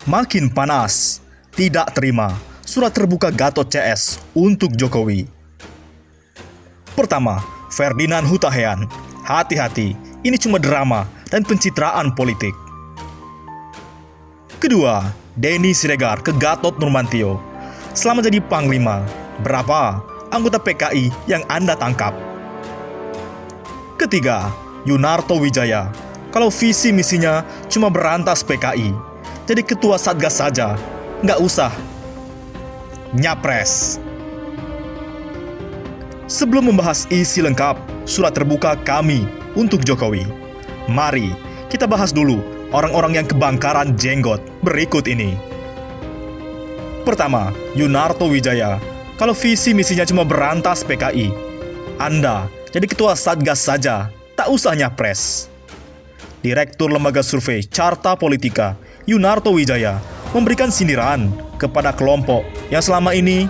Makin panas, tidak terima surat terbuka Gatot CS untuk Jokowi. Pertama, Ferdinand Hutahian. Hati-hati, ini cuma drama dan pencitraan politik. Kedua, Denny Siregar ke Gatot Nurmantio. Selama jadi Panglima, berapa anggota PKI yang Anda tangkap? Ketiga, Yunarto Wijaya. Kalau visi misinya cuma berantas PKI, jadi ketua Satgas saja, nggak usah nyapres. Sebelum membahas isi lengkap surat terbuka kami untuk Jokowi, mari kita bahas dulu orang-orang yang kebangkaran jenggot berikut ini. Pertama, Yunarto Wijaya. Kalau visi misinya cuma berantas PKI, Anda jadi ketua Satgas saja, tak usah nyapres. Direktur Lembaga Survei Carta Politika, Yunarto Wijaya, memberikan sindiran kepada kelompok yang selama ini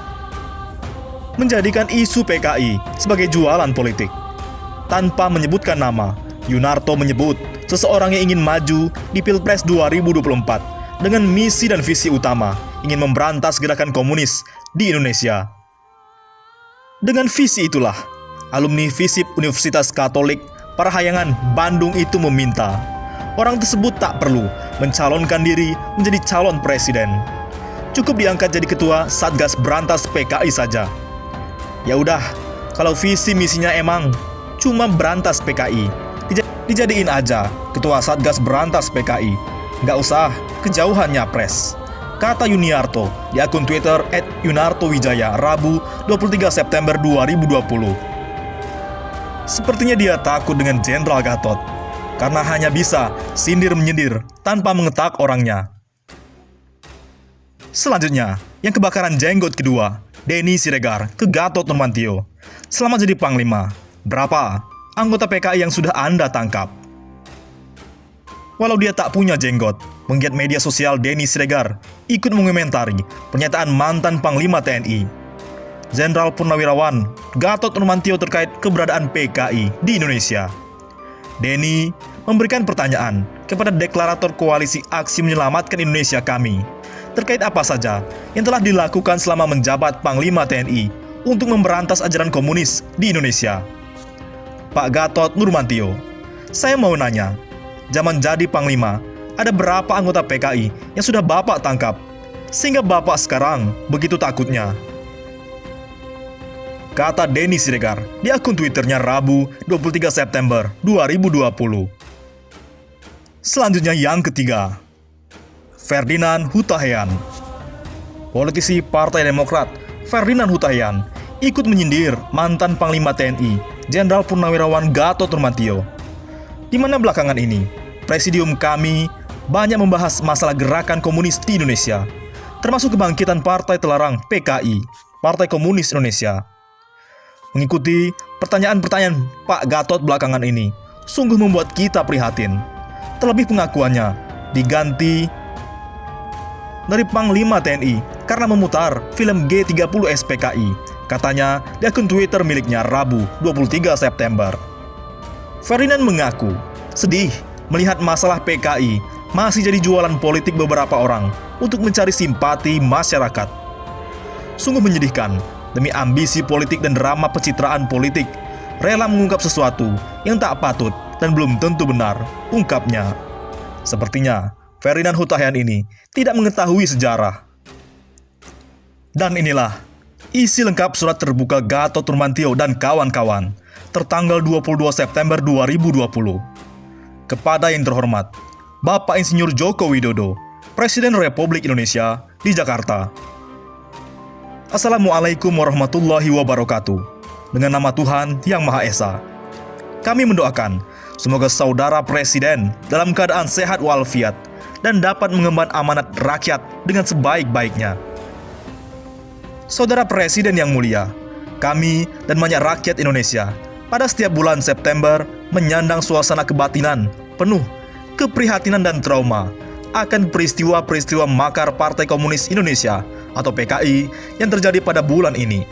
menjadikan isu PKI sebagai jualan politik. Tanpa menyebutkan nama, Yunarto menyebut seseorang yang ingin maju di Pilpres 2024 dengan misi dan visi utama ingin memberantas gerakan komunis di Indonesia. Dengan visi itulah, alumni FISIP Universitas Katolik Parahyangan Bandung itu meminta orang tersebut tak perlu mencalonkan diri menjadi calon presiden. Cukup diangkat jadi ketua Satgas Berantas PKI saja. Ya udah, kalau visi misinya emang cuma berantas PKI, dijadiin aja ketua Satgas Berantas PKI. Nggak usah kejauhan nyapres, kata Yuniarto di akun Twitter @YunartoWijaya Rabu 23 September 2020. Sepertinya dia takut dengan Jenderal Gatot, karena hanya bisa sindir-menyindir tanpa mengetak orangnya. Selanjutnya, yang kebakaran jenggot kedua, Denny Siregar ke Gatot Nurmantio. Selama jadi Panglima, berapa anggota PKI yang sudah Anda tangkap? Walau dia tak punya jenggot, penggiat media sosial Denny Siregar ikut mengomentari pernyataan mantan Panglima TNI Jenderal Purnawirawan Gatot Nurmantio terkait keberadaan PKI di Indonesia. Denny memberikan pertanyaan kepada deklarator Koalisi Aksi Menyelamatkan Indonesia Kami terkait apa saja yang telah dilakukan selama menjabat Panglima TNI untuk memberantas ajaran komunis di Indonesia. Pak Gatot Nurmantio, saya mau nanya, zaman jadi Panglima, ada berapa anggota PKI yang sudah Bapak tangkap, sehingga Bapak sekarang begitu takutnya? Kata Denny Siregar di akun Twitternya Rabu 23 September 2020. Selanjutnya yang ketiga, Ferdinand Hutahian. Politisi Partai Demokrat Ferdinand Hutahian ikut menyindir mantan Panglima TNI Jenderal Purnawirawan Gatot Nurmantio, di mana belakangan ini Presidium Kami banyak membahas masalah gerakan komunis di Indonesia, termasuk kebangkitan Partai Terlarang PKI, Partai Komunis Indonesia. Mengikuti pertanyaan-pertanyaan Pak Gatot belakangan ini sungguh membuat kita prihatin. Terlebih pengakuannya diganti dari Panglima TNI karena memutar film G30 SPKI, katanya di akun Twitter miliknya Rabu 23 September. Ferdinand mengaku sedih melihat masalah PKI masih jadi jualan politik beberapa orang untuk mencari simpati masyarakat. Sungguh menyedihkan, demi ambisi politik dan drama pencitraan politik, rela mengungkap sesuatu yang tak patut dan belum tentu benar, ungkapnya. Sepertinya Ferdinand Hutahian ini tidak mengetahui sejarah. Dan inilah isi lengkap surat terbuka Gatot Nurmantio dan kawan-kawan tertanggal 22 September 2020. Kepada yang terhormat Bapak Insinyur Joko Widodo, Presiden Republik Indonesia di Jakarta. Assalamualaikum warahmatullahi wabarakatuh. Dengan nama Tuhan Yang Maha Esa, kami mendoakan semoga saudara Presiden dalam keadaan sehat walafiat dan dapat mengemban amanat rakyat dengan sebaik-baiknya. Saudara Presiden yang mulia, kami dan banyak rakyat Indonesia pada setiap bulan September menyandang suasana kebatinan penuh keprihatinan dan trauma akan peristiwa-peristiwa makar Partai Komunis Indonesia atau PKI yang terjadi pada bulan ini.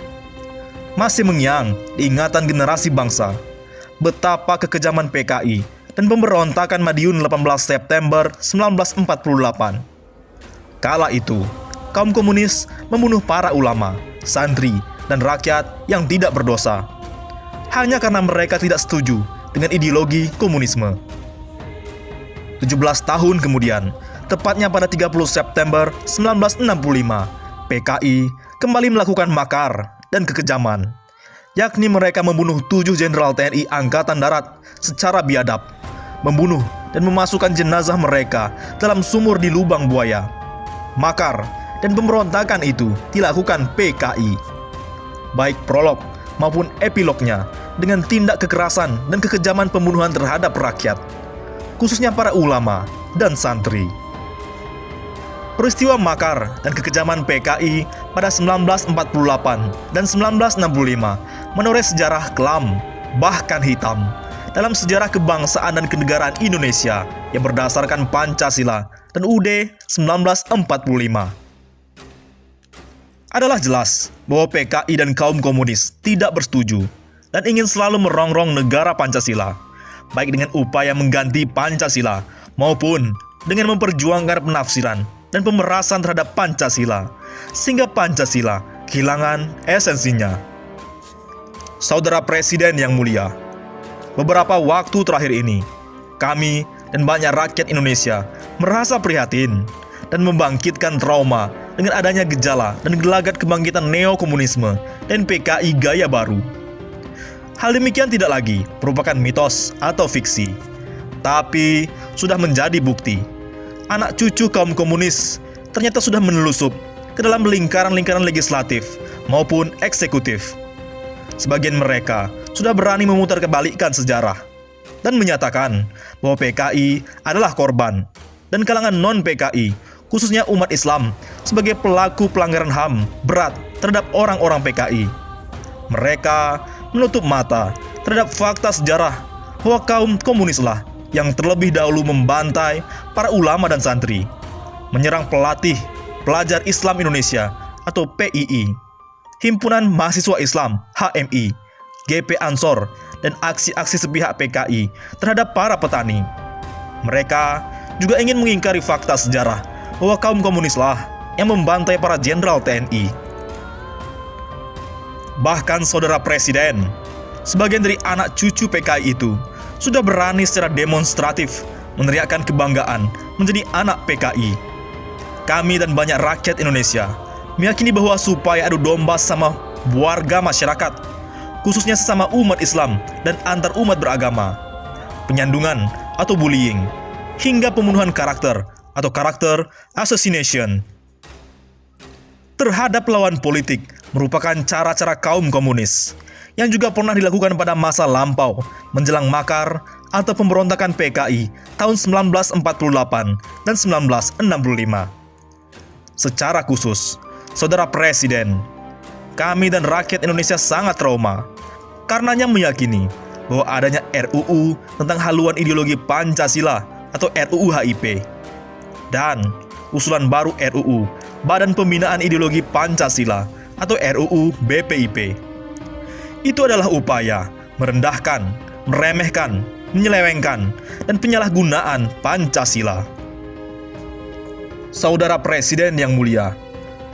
Masih mengiang di ingatan generasi bangsa betapa kekejaman PKI dan pemberontakan Madiun 18 September 1948. Kala itu, kaum komunis membunuh para ulama, santri, dan rakyat yang tidak berdosa, hanya karena mereka tidak setuju dengan ideologi komunisme. 17 tahun kemudian, tepatnya pada 30 September 1965, PKI kembali melakukan makar dan kekejaman, yakni mereka membunuh 7 jenderal TNI Angkatan Darat secara biadab, membunuh dan memasukkan jenazah mereka dalam sumur di lubang buaya. Makar dan pemberontakan itu dilakukan PKI, baik prolog maupun epilognya, dengan tindak kekerasan dan kekejaman pembunuhan terhadap rakyat, khususnya para ulama dan santri. Peristiwa makar dan kekejaman PKI pada 1948 dan 1965 menoreh sejarah kelam, bahkan hitam, dalam sejarah kebangsaan dan kenegaraan Indonesia yang berdasarkan Pancasila dan UUD 1945. Adalah jelas bahwa PKI dan kaum komunis tidak bersetuju dan ingin selalu merongrong negara Pancasila, baik dengan upaya mengganti Pancasila maupun dengan memperjuangkan penafsiran dan pemerasan terhadap Pancasila, sehingga Pancasila kehilangan esensinya. Saudara Presiden yang mulia, beberapa waktu terakhir ini, kami dan banyak rakyat Indonesia merasa prihatin dan membangkitkan trauma dengan adanya gejala dan gelagat kebangkitan neokomunisme dan PKI gaya baru. Hal demikian tidak lagi merupakan mitos atau fiksi, tapi sudah menjadi bukti. Anak cucu kaum komunis ternyata sudah menelusup ke dalam lingkaran-lingkaran legislatif maupun eksekutif. Sebagian mereka sudah berani memutarkebalikkan sejarah dan menyatakan bahwa PKI adalah korban, dan kalangan non-PKI, khususnya umat Islam, sebagai pelaku pelanggaran HAM berat terhadap orang-orang PKI. Mereka menutup mata terhadap fakta sejarah bahwa kaum komunislah yang terlebih dahulu membantai para ulama dan santri, menyerang pelatih pelajar Islam Indonesia atau PII, Himpunan Mahasiswa Islam HMI, GP Ansor, dan aksi-aksi sepihak PKI terhadap para petani. Mereka juga ingin mengingkari fakta sejarah bahwa kaum komunislah yang membantai para jenderal TNI. Bahkan saudara Presiden, sebagian dari anak cucu PKI itu sudah berani secara demonstratif meneriakkan kebanggaan menjadi anak PKI. Kami dan banyak rakyat Indonesia meyakini bahwa supaya adu domba sama warga masyarakat, khususnya sesama umat Islam dan antar umat beragama, penyandungan atau bullying, hingga pembunuhan karakter atau karakter assassination terhadap lawan politik merupakan cara-cara kaum komunis yang juga pernah dilakukan pada masa lampau menjelang makar atau pemberontakan PKI tahun 1948 dan 1965. Secara khusus, saudara Presiden, kami dan rakyat Indonesia sangat trauma karenanya meyakini bahwa adanya RUU tentang haluan ideologi Pancasila atau RUU HIP dan usulan baru RUU Badan Pembinaan Ideologi Pancasila atau RUU BPIP. Itu adalah upaya merendahkan, meremehkan, menyelewengkan, dan penyalahgunaan Pancasila. Saudara Presiden yang mulia,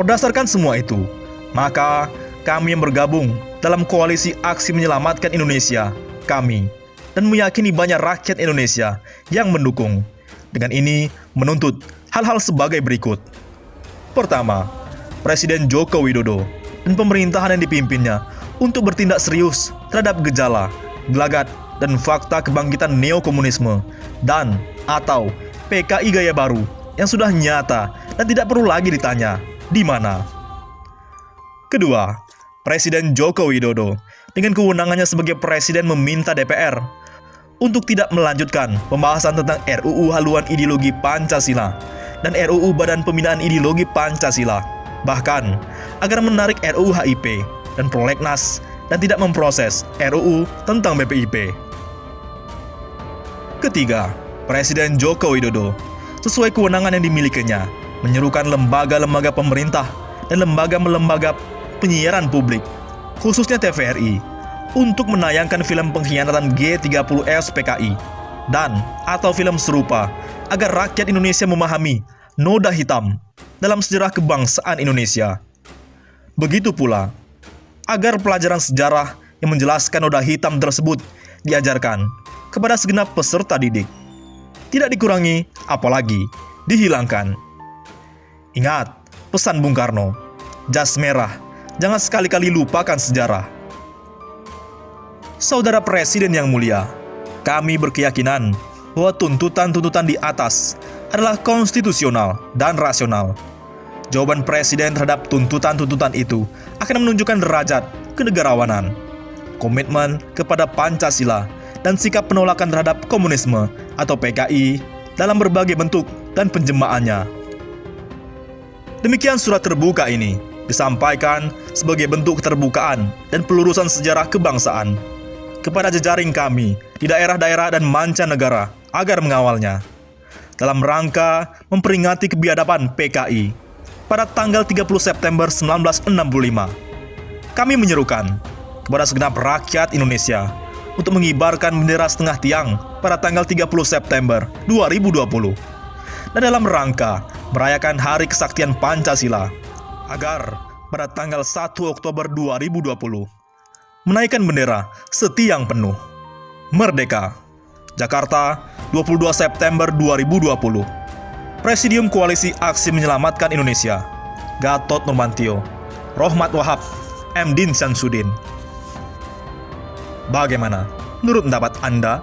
berdasarkan semua itu, maka kami yang bergabung dalam koalisi aksi menyelamatkan Indonesia, kami, dan meyakini banyak rakyat Indonesia yang mendukung, dengan ini menuntut hal-hal sebagai berikut. Pertama, Presiden Joko Widodo dan pemerintahan yang dipimpinnya untuk bertindak serius terhadap gejala, gelagat, dan fakta kebangkitan neokomunisme dan atau PKI gaya baru yang sudah nyata dan tidak perlu lagi ditanya di mana. Kedua, Presiden Joko Widodo dengan kewenangannya sebagai presiden meminta DPR untuk tidak melanjutkan pembahasan tentang RUU Haluan Ideologi Pancasila dan RUU Badan Pembinaan Ideologi Pancasila, bahkan agar menarik RUU HIP dan Prolegnas dan tidak memproses RUU tentang BPIP. Ketiga, Presiden Joko Widodo sesuai kewenangan yang dimilikinya menyerukan lembaga-lembaga pemerintah dan lembaga-lembaga penyiaran publik, khususnya TVRI, untuk menayangkan film pengkhianatan G30S PKI dan atau film serupa agar rakyat Indonesia memahami noda hitam dalam sejarah kebangsaan Indonesia. Begitu pula, agar pelajaran sejarah yang menjelaskan noda hitam tersebut diajarkan kepada segenap peserta didik. Tidak dikurangi, apalagi dihilangkan. Ingat pesan Bung Karno, jas merah, jangan sekali-kali lupakan sejarah. Saudara Presiden yang mulia, kami berkeyakinan bahwa tuntutan-tuntutan di atas adalah konstitusional dan rasional. Jawaban Presiden terhadap tuntutan-tuntutan itu akan menunjukkan derajat kenegarawanan, komitmen kepada Pancasila, dan sikap penolakan terhadap komunisme atau PKI dalam berbagai bentuk dan penjemaannya. Demikian surat terbuka ini disampaikan sebagai bentuk keterbukaan dan pelurusan sejarah kebangsaan kepada jejaring kami di daerah-daerah dan mancanegara agar mengawalnya, dalam rangka memperingati kebiadaban PKI pada tanggal 30 September 1965. Kami menyerukan kepada segenap rakyat Indonesia untuk mengibarkan bendera setengah tiang pada tanggal 30 September 2020, dan dalam rangka merayakan Hari Kesaktian Pancasila, agar pada tanggal 1 Oktober 2020 menaikkan bendera setiang penuh. Merdeka! Jakarta, 22 September 2020. Presidium Koalisi Aksi Menyelamatkan Indonesia, Gatot Nurmantio, Rohmat Wahab, M. Din Syamsuddin. Bagaimana menurut pendapat Anda?